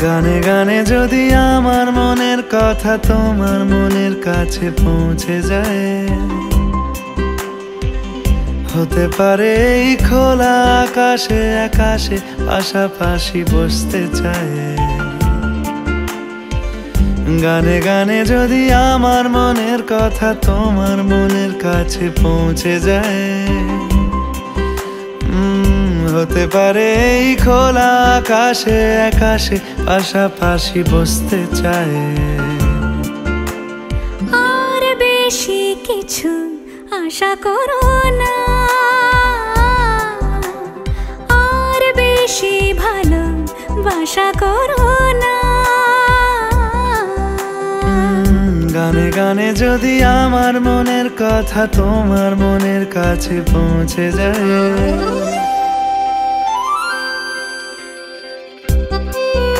গানে গানে যদি আমার মনের কথা তোমার মনের কাছে পৌঁছে যায়, হতে পারে এই খোলা আকাশে আকাশে পাশাপাশি বসতে চায়। গানে গানে যদি আমার মনের কথা তোমার মনের কাছে পৌঁছে যায়, হতে পারে এই খোলা আকাশে আকাশে পাশাপাশি বসতে চায়। আর বেশি কিছু আশা করো না, আর বেশি ভালোবাসা করো না। গানে গানে যদি আমার মনের কথা তোমার মনের কাছে পৌঁছে যায়।